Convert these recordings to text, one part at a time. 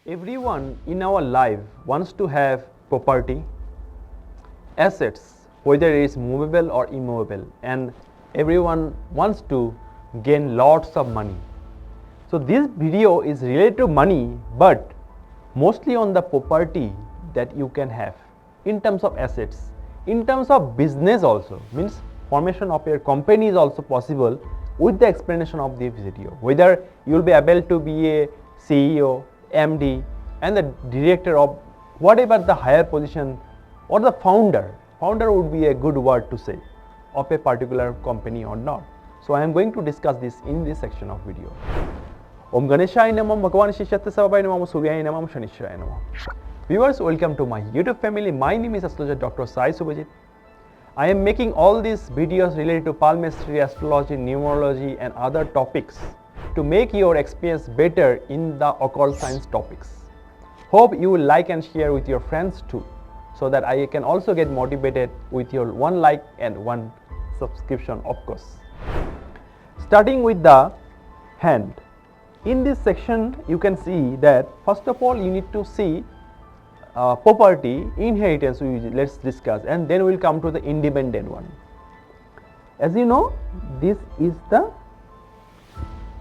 Everyone in our life wants to have property, assets, whether it is movable or immovable, and everyone wants to gain lots of money. So this video is related to money, but mostly on the property that you can have in terms of assets, in terms of business also, means formation of your company is also possible with the explanation of this video, whether you will be able to be a CEO, MD and the director of whatever the higher position, or the founder would be a good word to say, of a particular company or not. So I am going to discuss this in this section of video. Om Ganeshaya Namah, Bhagavan Shishatya Savabhaya Namah, Suryaya Namah, Shanishwaraya Namah. Viewers, welcome to my YouTube family. My name is Astrologer Dr. Sai Suvajit. I am making all these videos related to palmistry, astrology, numerology and other topics to make your experience better in the occult science topics. Hope you will like and share with your friends too, so that I can also get motivated with your one like and one subscription, of course. Starting with the hand. In this section you can see that first of all you need to see property, inheritance, let's discuss, and then we will come to the independent one. As you know, this is the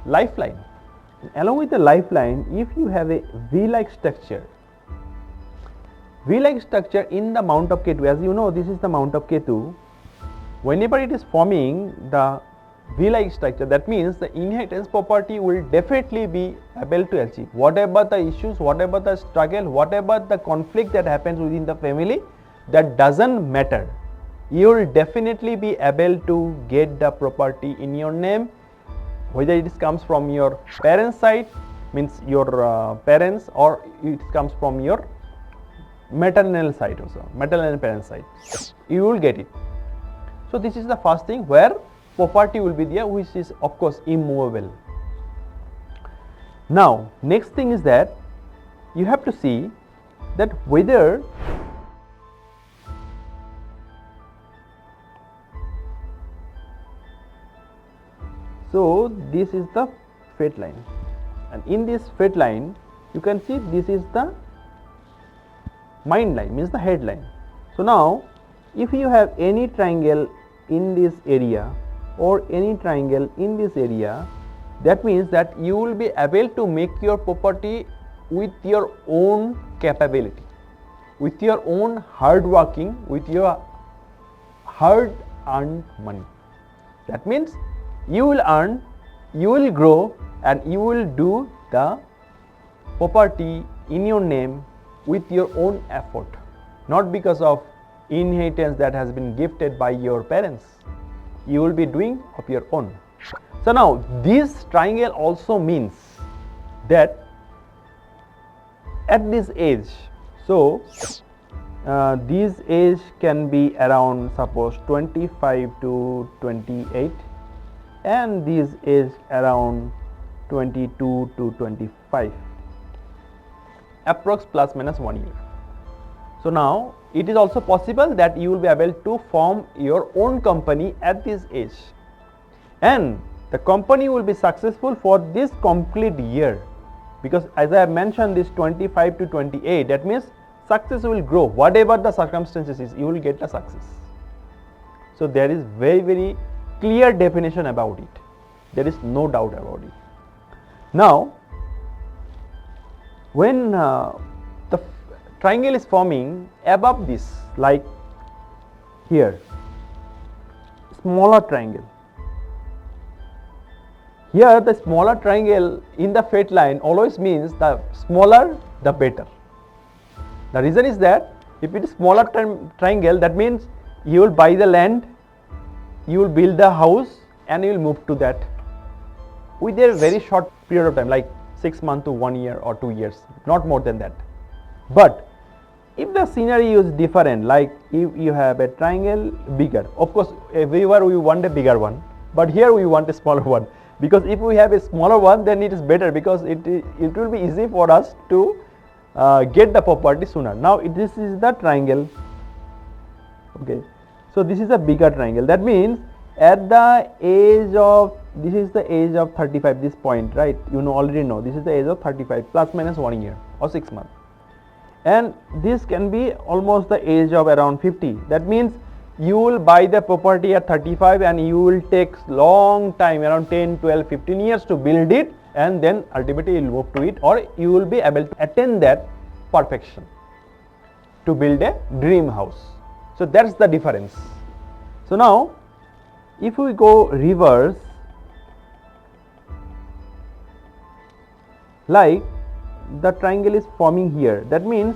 lifeline. Along with the lifeline, if you have a V-like structure in the mount of Ketu, as you know, this is the mount of Ketu. Whenever it is forming the V-like structure, that means the inheritance property will definitely be able to achieve whatever the issues, whatever the struggle, whatever the conflict that happens within the family, that doesn't matter. You will definitely be able to get the property in your name, whether it comes from your parents' side, means your parents, or it comes from your maternal side also, maternal parents' side. You will get it. So this is the first thing where property will be there, which is of course immovable. Now next thing is that you have to see that whether so this is the fate line, and in this fate line you can see this is the mind line, means the head line. So now if you have any triangle in this area or any triangle in this area, that means that you will be able to make your property with your own capability, with your own hard working, with your hard earned money. That means you will earn, you will grow, and you will do the property in your name with your own effort, not because of inheritance that has been gifted by your parents. You will be doing of your own. So now this triangle also means that at this age, so this age can be around suppose 25 to 28, and this is around 22 to 25, approx plus minus 1 year. So now it is also possible that you will be able to form your own company at this age, and the company will be successful for this complete year, because as I have mentioned, this 25 to 28, that means success will grow. Whatever the circumstances is, you will get the success. So there is very clear definition about it. There is no doubt about it. Now when the triangle is forming above this, like here, smaller triangle. Here the smaller triangle in the fate line always means the smaller the better. The reason is that if it is smaller triangle, that means you will buy the land, you will build the house, and you will move to that with a very short period of time, like 6 months to 1 year or 2 years, not more than that. But if the scenery is different, like if you have a triangle bigger, of course everywhere we want a bigger one, but here we want a smaller one, because if we have a smaller one, then it is better, because it will be easy for us to get the property sooner. Now this is the triangle, okay. So this is a bigger triangle. That means at the age of, this is the age of 35, this point, right? You know, already know this is the age of 35 plus minus 1 year. or 6 months. And this can be almost the age of around 50. That means you will buy the property at 35 and you will take long time, around 10, 12, 15 years to build it, and then ultimately you will move to it, or you will be able to attain that perfection to build a dream house. So that's the difference. So now if we go reverse, like the triangle is forming here, that means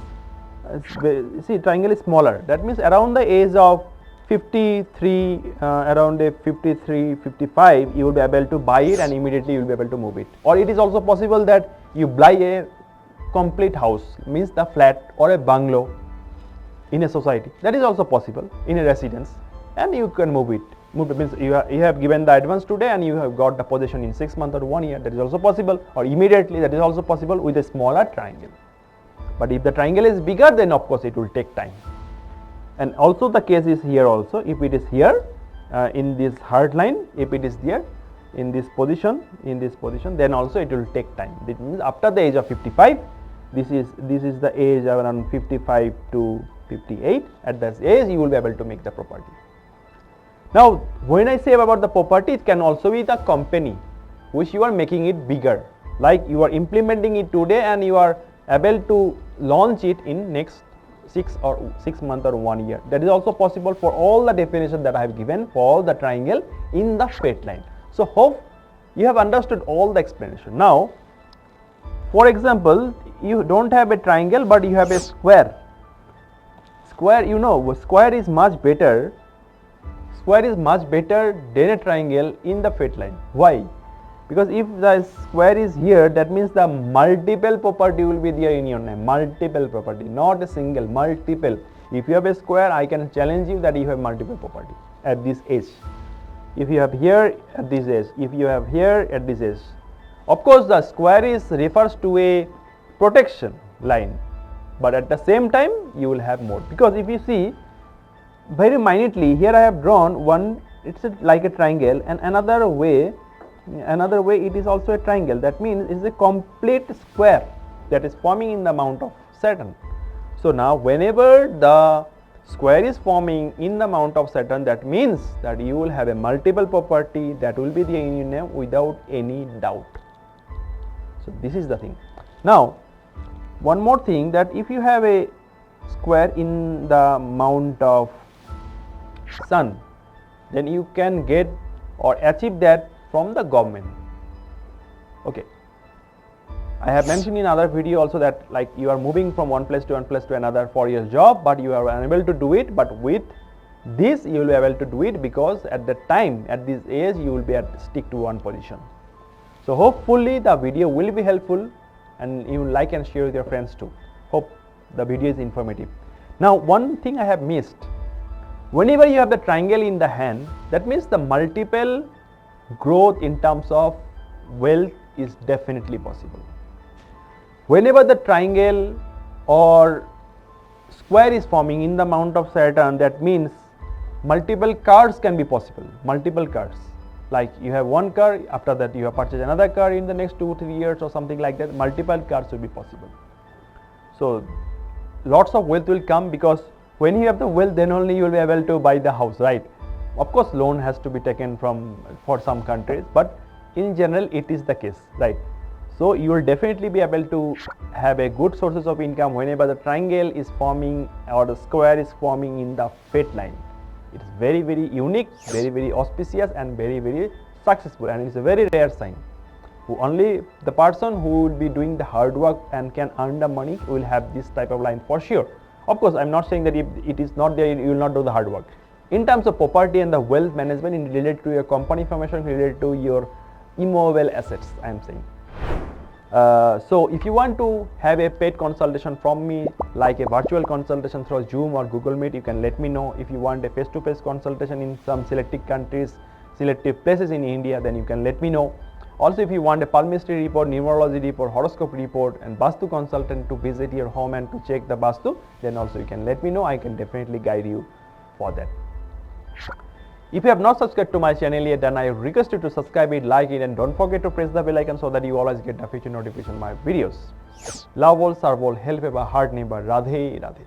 see, triangle is smaller, that means around the age of 53, around a 53, 55, you will be able to buy it and immediately you will be able to move it. Or it is also possible that you buy a complete house, means the flat or a bungalow in a society, that is also possible, in a residence, and you can move it. Means you have given the advance today and you have got the possession in 6 months or 1 year, that is also possible, or immediately, that is also possible with a smaller triangle. But if the triangle is bigger, then of course it will take time. And also the case is here also, if it is here in this hard line, if it is there in this position, then also it will take time. That means after the age of 55, this is the age of around 55 to 58. At this age you will be able to make the property. Now when I say about the property, it can also be the company which you are making it bigger, like you are implementing it today and you are able to launch it in next 6 months or 1 year. That is also possible for all the definition that I have given for all the triangle in the straight line. So hope you have understood all the explanation. Now for example, you don't have a triangle but you have a square. Square, you know, square is much better than a triangle in the straight line. Why? Because if the square is here, that means the multiple property will be there in your name. Multiple property, not a single, multiple. If you have a square, I can challenge you that you have multiple property at this age. If you have here at this age, if you have here at this age. Of course, the square refers to a protection line, but at the same time you will have more. Because if you see very minutely, here I have drawn one, it's like a triangle, and another way it is also a triangle. That means it is a complete square that is forming in the mount of Saturn. So now whenever the square is forming in the mount of Saturn, that means that you will have a multiple property that will be there in your name without any doubt. So this is the thing. Now one more thing, that if you have a square in the mount of Sun, then you can get or achieve that from the government. Okay, I have mentioned in other video also that like you are moving from one place to another for your job, but you are unable to do it. But with this you will be able to do it, because at the time, at this age, you will be stick to one position. So hopefully the video will be helpful and you will like and share with your friends too. Hope the video is informative. Now one thing I have missed, whenever you have the triangle in the hand, that means the multiple growth in terms of wealth is definitely possible. Whenever the triangle or square is forming in the mount of Saturn, that means multiple cars can be possible. Multiple cars, like you have one car, after that you have purchased another car in the next 2-3 years or something like that. Multiple cars will be possible. So lots of wealth will come, because when you have the wealth, then only you will be able to buy the house, right? Of course loan has to be taken for some countries, but in general it is the case, right? So you will definitely be able to have a good sources of income whenever the triangle is forming or the square is forming in the straight line. It is very, very unique, very, very auspicious and very, very successful, and it is a very rare sign. Only the person who will be doing the hard work and can earn the money will have this type of line for sure. Of course, I am not saying that if it is not there, you will not do the hard work. In terms of property and the wealth management, in related to your company formation, related to your immovable assets, I am saying. So if you want to have a paid consultation from me, like a virtual consultation through Zoom or Google Meet, you can let me know. If you want a face-to-face consultation in some selected countries, selective places in India, then you can let me know. Also, if you want a Palmistry report, numerology report, horoscope report and Vastu consultant to visit your home and to check the Vastu, then also you can let me know. I can definitely guide you for that. If you have not subscribed to my channel yet, then I request you to subscribe it, like it, and don't forget to press the bell icon so that you always get the future notification of my videos. Love all, serve all, help ever, heart neighbor. Radhe Radhe.